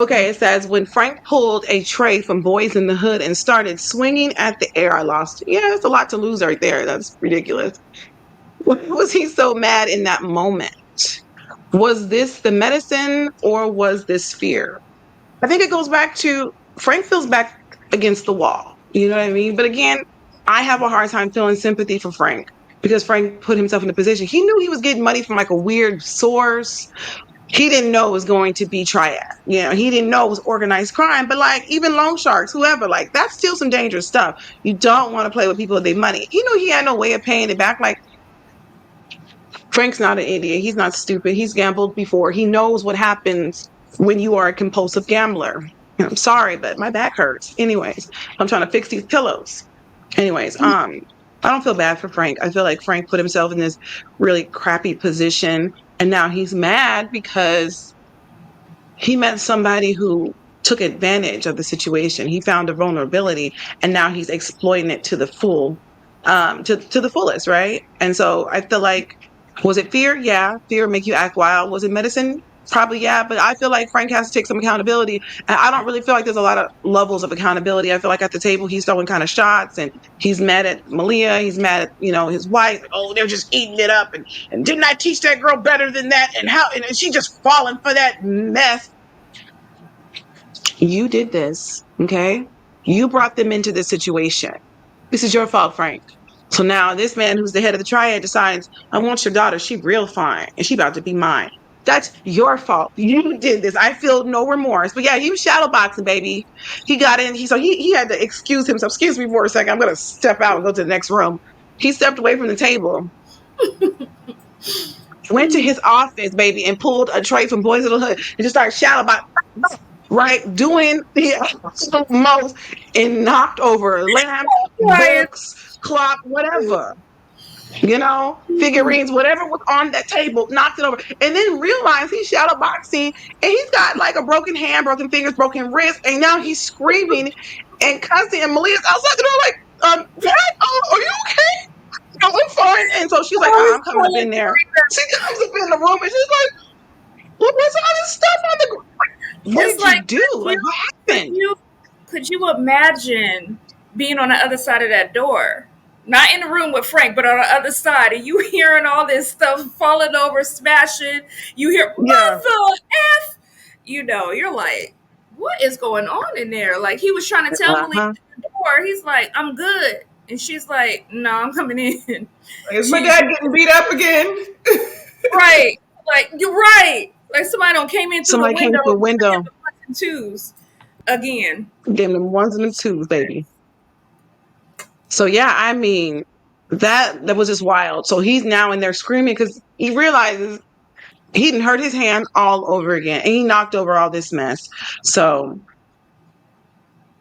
Okay, it says when Frank pulled a tray from Boys in the Hood and started swinging at the air, I lost. Yeah, it's a lot to lose right there. That's ridiculous. Why was he so mad in that moment? Was this the medicine or was this fear? I think it goes back to Frank feels back against the wall. You know what I mean? But again, I have a hard time feeling sympathy for Frank because Frank put himself in a position. He knew he was getting money from like a weird source. He didn't know it was going to be triad. You know, he didn't know it was organized crime. But like even loan sharks, whoever, like that's still some dangerous stuff. You don't want to play with people with their money. He knew he had no way of paying it back. Like Frank's not an idiot. He's not stupid. He's gambled before. He knows what happens when you are a compulsive gambler. I'm sorry, but my back hurts. Anyways, I'm trying to fix these pillows. Anyways, I don't feel bad for Frank. I feel like Frank put himself in this really crappy position and now he's mad because he met somebody who took advantage of the situation. He found a vulnerability and now he's exploiting it to the full to the fullest, right? And so I feel like was it fear? Yeah, fear make you act wild. Was it medicine? Probably yeah, but I feel like Frank has to take some accountability. And I don't really feel like there's a lot of levels of accountability. I feel like at the table he's throwing kind of shots and he's mad at Malia, he's mad at, his wife. Oh, they're just eating it up and didn't I teach that girl better than that? And how and she just falling for that mess. You did this, okay? You brought them into this situation. This is your fault, Frank. So now this man who's the head of the triad decides, I want your daughter. She real fine and she about to be mine. That's your fault. You did this. I feel no remorse. But yeah, he was shadow boxing, baby. He got in. He had to excuse himself. Excuse me for a second. I'm gonna step out and go to the next room. He stepped away from the table, went to his office, baby, and pulled a tray from Boys in the Hood and just started shadow boxing, right? Doing the absolute most and knocked over lamps, Right. books, clock, whatever. Figurines, whatever was on that table, knocked it over, and then realized he's shadow boxing and he's got like a broken hand, broken fingers, broken wrist, and now he's screaming and cussing. And Malia's outside the door, like, what? Oh, are you okay? Oh, I'm fine. And so she's like, Oh, I'm coming up in there. She comes up in the room and she's like, what's all this stuff on the ground? What it's did you like, do? Like, what happened? could you imagine being on the other side of that door? Not in the room with Frank, but on the other side, and you hearing all this stuff falling over, smashing. You hear Yeah. mother f. You're like, what is going on in there? Like he was trying to tell Malik Uh-huh. at the door. He's like, I'm good, and she's like, No, I'm coming in. Is my She dad getting beat up again? right, like you're right. Like somebody don't came in through the Somebody came window, through a giving him window, the ones and twos again. gave them ones and twos, baby. So yeah, I mean, that was just wild. So he's now in there screaming because he realizes he didn't hurt his hand all over again, and he knocked over all this mess. So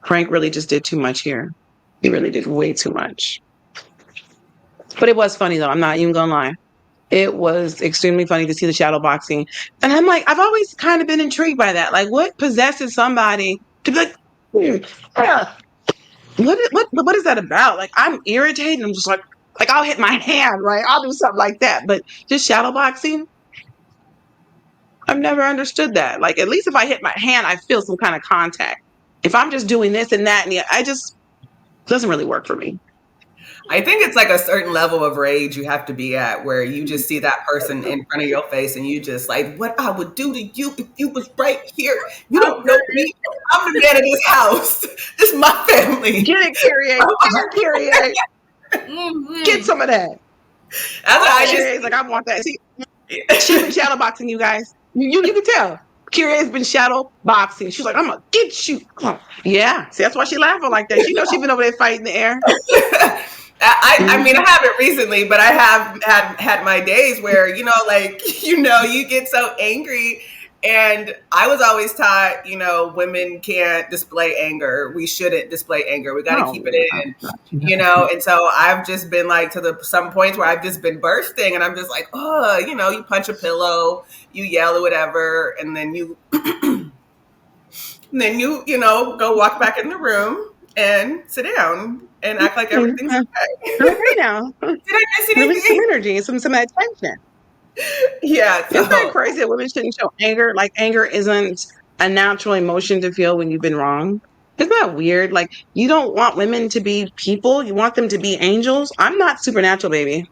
Frank really just did too much here. He really did way too much. But it was funny though. I'm not even gonna lie. It was extremely funny to see the shadow boxing, and I'm like, I've always kind of been intrigued by that. Like, what possesses somebody to be like, yeah, what is that about? Like I'm irritated. I'm just like I'll hit my hand, right? I'll do something like that. But just shadow boxing, I've never understood that. Like at least if I hit my hand, I feel some kind of contact. If I'm just doing this and that, and yeah, I just doesn't really work for me. I think it's like a certain level of rage you have to be at where you just see that person in front of your face and you just like, what I would do to you if you was right here. You don't know me. I'm the man of this house. This is my family. Get it, Kyrie. Get it, Kyrie. Get some of that. That's what I Kyrie's like, I want that. See, just. she's been shadow boxing, you guys. You can tell. Kyrie's been shadow boxing. She's like, I'm gonna get you. Yeah. See, that's why she laughing like that. She knows she's been over there fighting the air. I mean, I haven't recently, but I have had my days where, like, you get so angry. And I was always taught, women can't display anger. We shouldn't display anger. We got to No, keep it in, And so I've just been like some points where I've just been bursting and I'm just like, oh, you punch a pillow, you yell or whatever. And then go walk back in the room and sit down and act like everything's okay. Okay now. Did I miss Release some anything? energy, some attention. Yeah. Isn't that So crazy that women shouldn't show anger? Like anger isn't a natural emotion to feel when you've been wrong? Isn't that weird? Like, you don't want women to be people, you want them to be angels. I'm not supernatural, baby.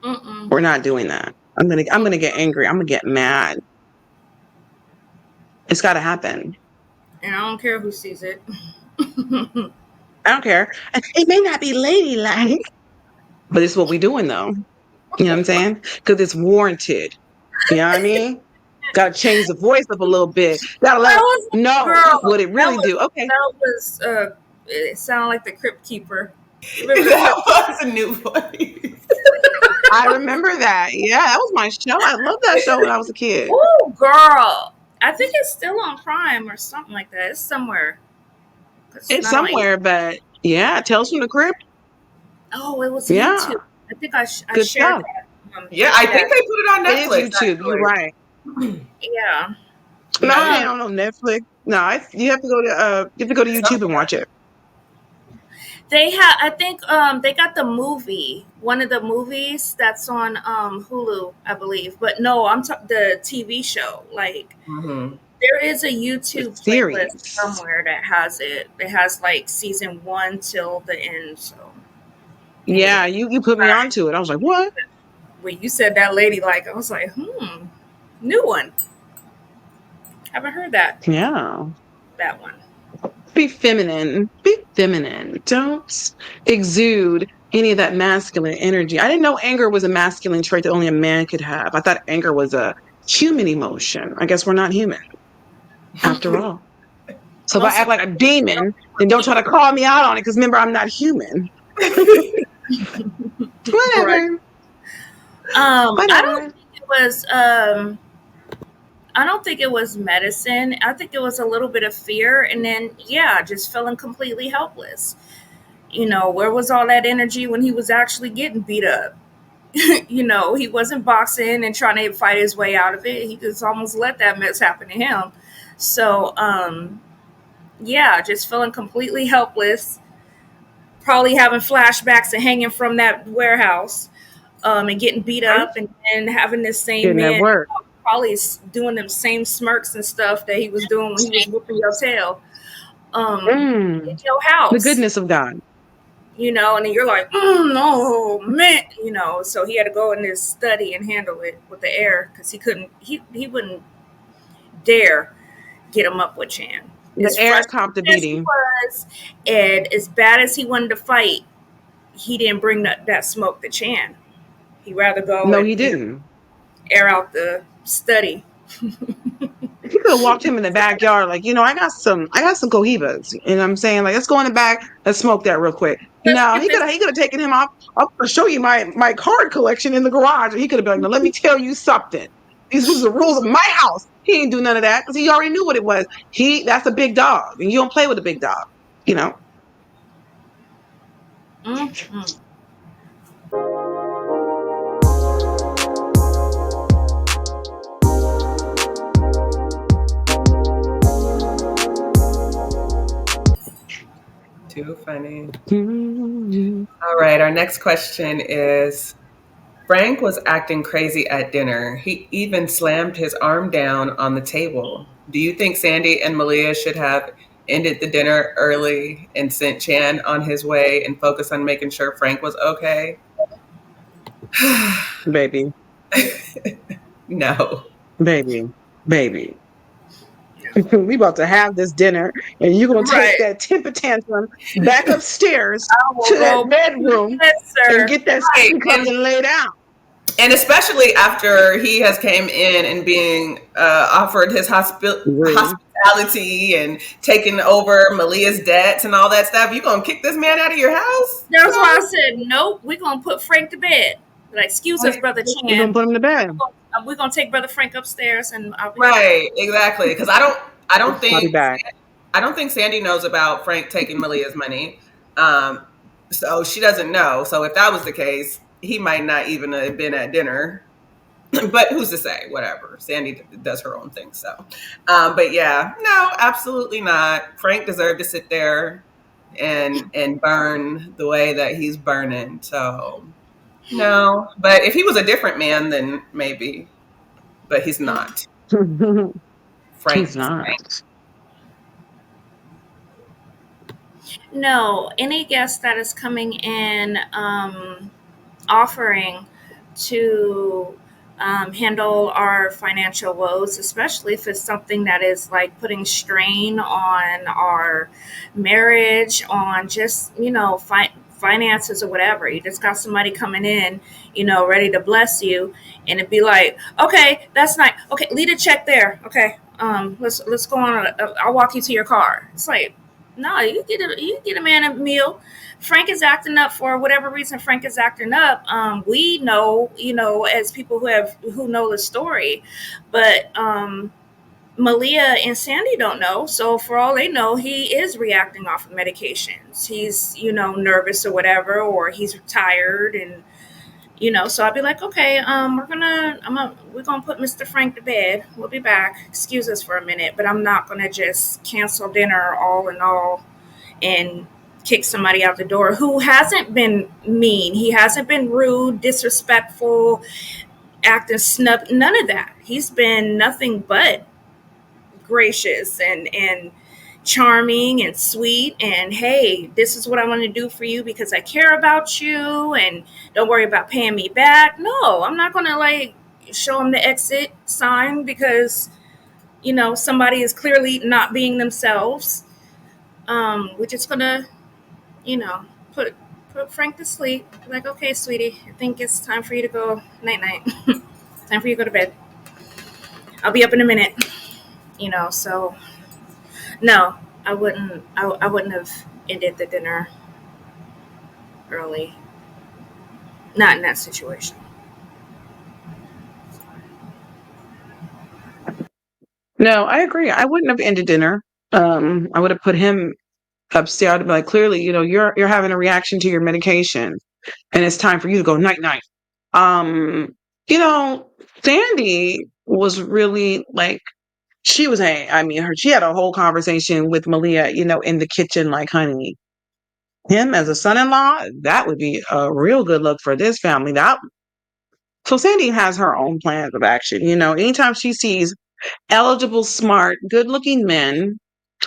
Mm-mm. We're not doing that. I'm gonna get angry. I'm gonna get mad. It's gotta happen. And I don't care who sees it. I don't care. It may not be ladylike, but it's what we're doing though. You know what I'm saying? Because it's warranted. You know what I mean? Gotta change the voice up a little bit. Gotta let That them was know girl. what it really do. Okay. That was it sounded like the Crypt Keeper. That was a new voice. I remember that. Yeah, that was my show. I loved that show when I was a kid. Oh, girl. I think it's still on Prime or something like that. It's somewhere. It's somewhere, but yeah, Tales from the Crypt. Oh, it was Yeah. YouTube. I think I Good shared stuff. that. Yeah, I think they put it on It Netflix. is YouTube. actually. You're right. Yeah. No, I don't know Netflix. No, you have to go to YouTube and watch it. They have. I think they got the movie. One of the movies that's on Hulu, I believe. But no, the TV show. Like Mhm. there is a YouTube series playlist somewhere that has it. It has like season 1 till the end. So Yeah, you put me onto it. I was like, what? when you said that lady, like I was like, new one. Haven't heard that Yeah. one. Be feminine. Be feminine. Don't exude any of that masculine energy. I didn't know anger was a masculine trait that only a man could have. I thought anger was a human emotion. I guess we're not human after all. So if I act like a demon, then don't try to call me out on it because remember, I'm not human. Whatever. I don't think it was I don't think it was medicine. I think it was a little bit of fear and then just feeling completely helpless. You know, where was all that energy when he was actually getting beat up? You know, he wasn't boxing and trying to fight his way out of it. He just almost let that mess happen to him. So, just feeling completely helpless, probably having flashbacks and hanging from that warehouse, and getting beat up and having this same man probably doing them same smirks and stuff that he was doing when he was whooping your tail in your house. The goodness of God. You know, and then you're like, no, man, you know, so he had to go in his study and handle it with the air because he wouldn't dare get him up with Chan. The air copped the beating. And as bad as he wanted to fight, he didn't bring that smoke to Chan. He'd rather go. No, he didn't. Air out the study. He could have walked him in the backyard, like, I got some cohibas. You know what I'm saying? Like, let's go in the back, let's smoke that real quick. No, he could have taken him off. I'm gonna show you my card collection in the garage. And he could have been like, no, let me tell you something. These are the rules of my house. He didn't do none of that because he already knew what it was. That's a big dog, and you don't play with a big dog, you know. Mm-hmm. Too funny. All right, our next question is, Frank was acting crazy at dinner. He even slammed his arm down on the table. Do you think Sandy and Malia should have ended the dinner early and sent Chan on his way and focused on making sure Frank was okay? Baby. No. Baby. We about to have this dinner, and you're gonna take that temper tantrum back upstairs to that bedroom and get that skin come and lay down. And especially after he has came in and being offered his hospitality and taking over Malia's debts and all that stuff, you gonna kick this man out of your house? That's why I said nope. We're gonna put Frank to bed. Like, excuse us, Brother Chan. We're gonna put him to bed. We're gonna take Brother Frank upstairs and I'll be right, exactly. Because I don't think Sandy knows about Frank taking Malia's money. So she doesn't know. So if that was the case, he might not even have been at dinner. But who's to say? Whatever. Sandy does her own thing. So, but yeah, no, absolutely not. Frank deserved to sit there and burn the way that he's burning. So. No, but if he was a different man, then maybe. But he's not. Frank. He's not. No, any guest that is coming in offering to handle our financial woes, especially if it's something that is like putting strain on our marriage, on just, finances or whatever. You just got somebody coming in, ready to bless you, and it'd be like, okay, that's nice. Okay, leave a check there. Okay, let's go on. I'll walk you to your car. It's like, no, you get a man a meal. Frank is acting up for whatever reason. Frank is acting up. We know, as people who know the story, but Malia and Sandy don't know. So for all they know, he is reacting off of medications. He's, nervous or whatever, or he's tired, and So I'd be like, okay, we're gonna put Mr. Frank to bed. We'll be back. Excuse us for a minute, but I'm not gonna just cancel dinner all in all and kick somebody out the door who hasn't been mean. He hasn't been rude, disrespectful, acting snub. None of that. He's been nothing but gracious and charming and sweet, and hey, this is what I want to do for you because I care about you, and don't worry about paying me back. No, I'm not gonna like show him the exit sign because somebody is clearly not being themselves. We're just gonna you know, put Frank to sleep. Like, okay, sweetie, I think it's time for you to go night night. Time for you to go to bed. I'll be up in a minute. So no, I wouldn't have ended the dinner early. Not in that situation. No, I agree. I wouldn't have ended dinner. I would have put him upstairs. I'd be like, clearly, you're having a reaction to your medication, and it's time for you to go night night. Um, you know, Sandy was really like she was she had a whole conversation with Malia, in the kitchen, like, honey, him as a son-in-law, that would be a real good look for this family. That so Sandy has her own plans of action. Anytime she sees eligible, smart, good-looking men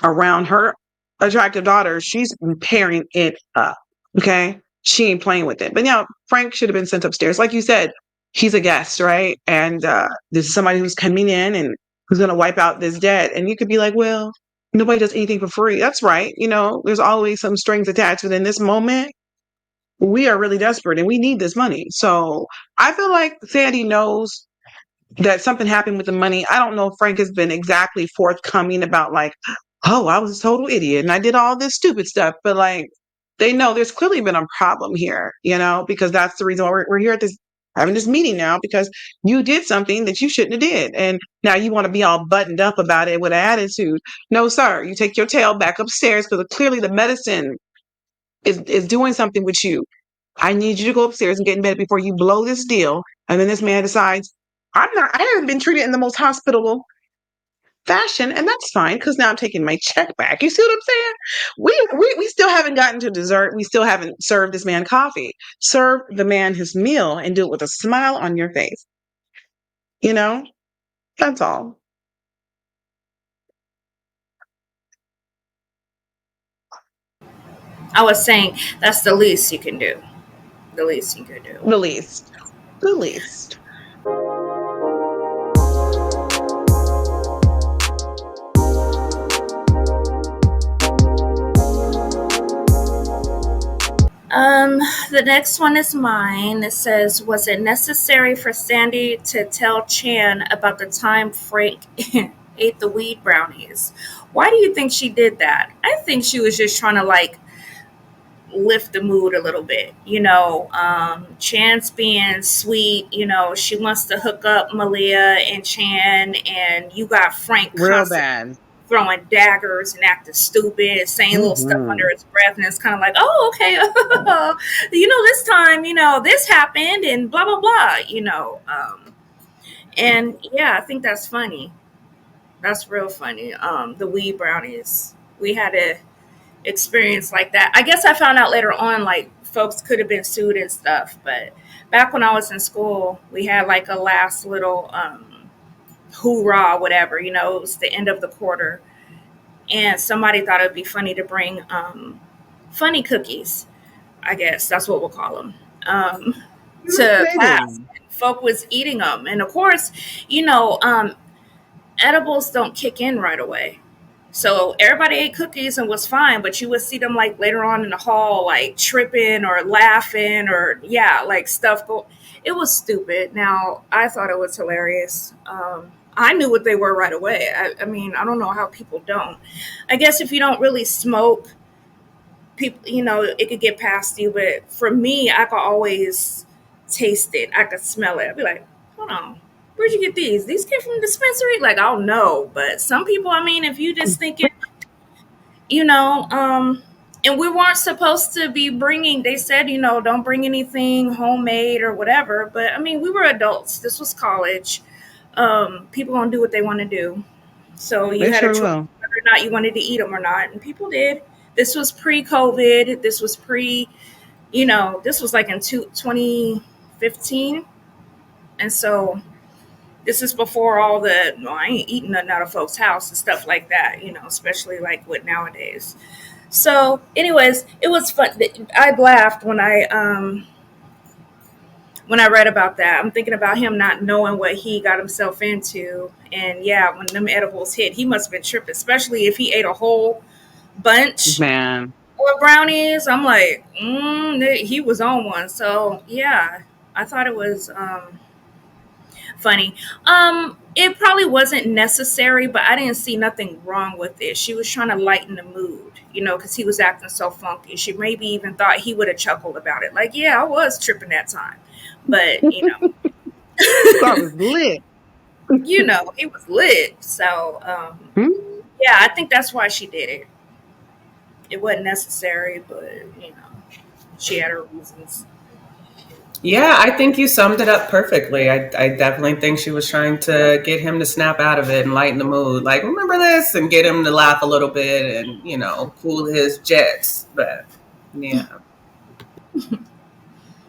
around her attractive daughter, she's pairing it up. Okay. She ain't playing with it. But Frank should have been sent upstairs. Like you said, he's a guest, right? And this is somebody who's coming in and who's going to wipe out this debt. And you could be like, well, nobody does anything for free. That's right. There's always some strings attached. But in this moment, we are really desperate and we need this money. So I feel like Sandy knows that something happened with the money. I don't know if Frank has been exactly forthcoming about like, oh, I was a total idiot and I did all this stupid stuff. But like, they know there's clearly been a problem here, because that's the reason why we're here at this having this meeting now, because you did something that you shouldn't have did. And now you want to be all buttoned up about it with an attitude. No, sir, you take your tail back upstairs because clearly the medicine is doing something with you. I need you to go upstairs and get in bed before you blow this deal. And then this man decides, I haven't been treated in the most hospitable fashion, and that's fine because now I'm taking my check back. You see what I'm saying? We still haven't gotten to dessert. We still haven't served this man coffee. Serve the man his meal and do it with a smile on your face. You know, that's all. I was saying that's the least you can do. The least you could do. The least. The least. The next one is mine. It says, was it necessary for Sandy to tell Chan about the time Frank ate the weed brownies? Why do you think she did that? I think she was just trying to like lift the mood a little bit. Chan's being sweet. She wants to hook up Malia and Chan, and you got Frank Real constantly bad. throwing daggers and acting stupid, saying little stuff under his breath, and it's kind of like, oh, okay, this time, this happened, and blah blah blah, and yeah, I think that's funny. That's real funny. The weed brownies. We had a experience like that. I guess I found out later on, like folks could have been sued and stuff, but back when I was in school, we had like a last little hoorah, whatever. You know, it was the end of the quarter, and somebody thought it'd be funny to bring funny cookies. I guess that's what we'll call them. To They class. did. Folk was eating them, and of course, you know, edibles don't kick in right away. So everybody ate cookies and was fine, but you would see them like later on in the hall, like tripping or laughing or yeah, like stuff go. It was stupid. Now I thought it was hilarious. I knew what they were right away. I mean, I don't know how people don't. I guess if you don't really smoke, people, you know, it could get past you. But for me, I could always taste it. I could smell it. I'd be like, hold on, where'd you get these? These came from the dispensary? Like, I'll know. But some people, I mean, if you just think it, you know, and we weren't supposed to be bringing, they said, you know, don't bring anything homemade or whatever. But I mean, we were adults. This was college. People gonna do what they want to do. So you They had a sure choice will. whether or not you wanted to eat them or not. And people did. This was pre-COVID. This was pre, you know, this was like in 2015. And so this is before all the, well, I ain't eating nothing out of folks' house and stuff like that, you know, especially like with nowadays. So, anyways, it was fun. I laughed when I read about that. I'm thinking about him not knowing what he got himself into, and yeah, when them edibles hit, he must have been tripping, especially if he ate a whole bunch Man. of brownies. I'm like, he was on one. So yeah, I thought it was funny. It probably wasn't necessary, but I didn't see nothing wrong with it. She was trying to lighten the mood, you know, because he was acting so funky. She maybe even thought he would have chuckled about it. Like, yeah, I was tripping that time. But, you know, So I was lit. you know, he was lit. So, Hmm? yeah, I think that's why she did it. It wasn't necessary, but, you know, she had her reasons. Yeah, I think you summed it up perfectly. I definitely think she was trying to get him to snap out of it and lighten the mood. Like, remember this? And get him to laugh a little bit and, you know, cool his jets. But, yeah.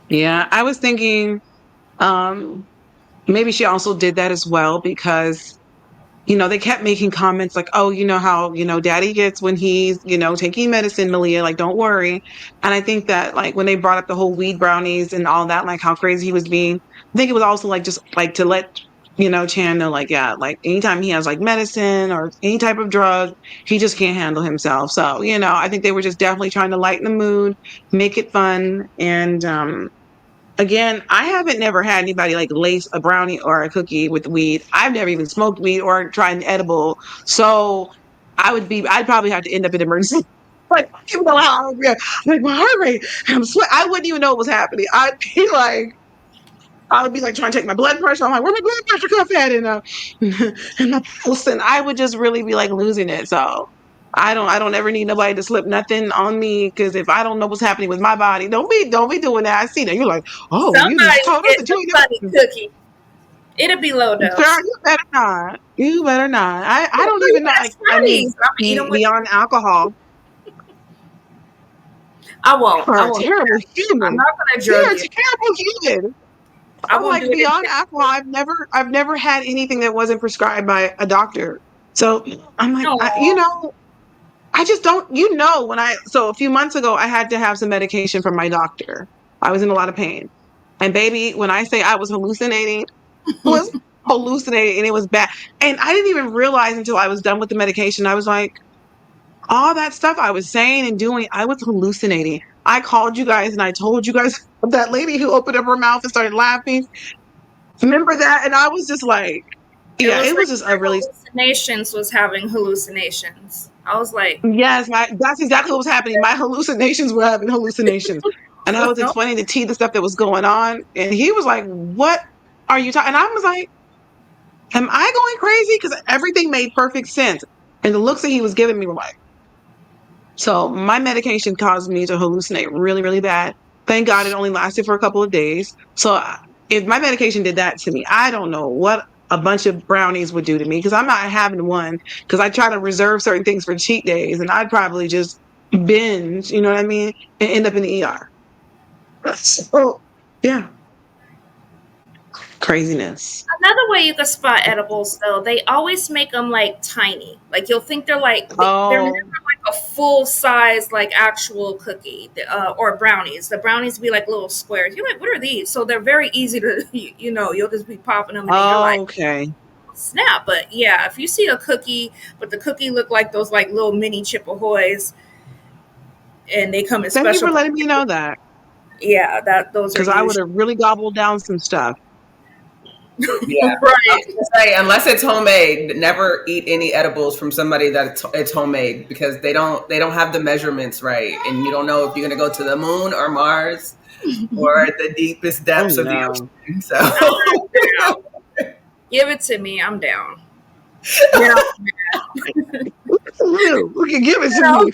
Yeah, I was thinking um maybe she also did that as well because they kept making comments like, oh, you know how, daddy gets when he's, taking medicine, Malia, like, don't worry. And I think that, like, when they brought up the whole weed brownies and all that, like, how crazy he was being, I think it was also, like, just, like, to let, Chan know, like, yeah, like, anytime he has, like, medicine or any type of drug, he just can't handle himself. So, I think they were just definitely trying to lighten the mood, make it fun. And, again, I haven't never had anybody like lace a brownie or a cookie with weed. I've never even smoked weed or tried an edible. So I'd probably have to end up in emergency. Like, even though like my heart rate, and I'm sweat. I wouldn't even know what was happening. I would be like trying to take my blood pressure. I'm like, where my blood pressure cuff at? And and my pulse, and I would just really be like losing it. So I don't ever need nobody to slip nothing on me because if I don't know what's happening with my body, don't be doing that. I see that you're like, oh, you just Somebody's told us getting that you a ain't funny never. cookie. It'll be low Girl, dose. you better not. You better not. I don't even know. That's I mean, funny. So I'm gonna eat them with. beyond alcohol, I won't. you're I a won't. terrible I'm human. not gonna You're drug a you. terrible human. I I'm won't do like it beyond intentionally. alcohol. I've never had anything that wasn't prescribed by a doctor. So I'm like, No. I just don't, so a few months ago, I had to have some medication from my doctor. I was in a lot of pain. And baby, when I say I was hallucinating, I was hallucinating and it was bad. And I didn't even realize until I was done with the medication. I was like, all that stuff I was saying and doing, I was hallucinating. I called you guys and I told you guys that lady who opened up her mouth and started laughing. Remember that? And I was just like, It yeah, was it like was just a your really, hallucinations was having hallucinations. I was like, yes, that's exactly what was happening. My hallucinations were having hallucinations. And I was no. explaining to T the stuff that was going on. And he was like, what are you talking? And I was like, am I going crazy? Because everything made perfect sense. And the looks that he was giving me were like, so my medication caused me to hallucinate really, really bad. Thank God it only lasted for a couple of days. So if my medication did that to me, I don't know what a bunch of brownies would do to me because I'm not having one because I try to reserve certain things for cheat days and I'd probably just binge, you know what I mean, and end up in the ER. So yeah, Craziness. Another way you can spot edibles, though, they always make them like tiny. Like you'll think they're they're never like a full size like actual cookie or brownies. The brownies be like little squares. You're like, what are these? So they're very easy to you'll just be popping them and then you're like, okay. Snap. But yeah, if you see a cookie, but the cookie look like those like little mini Chip Ahoys, and they come in Thank you special. for letting me know that. Yeah, those are because I would have really gobbled down some stuff. Yeah, right. I was gonna say, unless it's homemade, never eat any edibles from somebody that it's homemade, because they don't have the measurements right, and you don't know if you're gonna go to the moon or Mars or the deepest depths of the ocean. So give it to me. I'm down. Yeah. We can give it to me.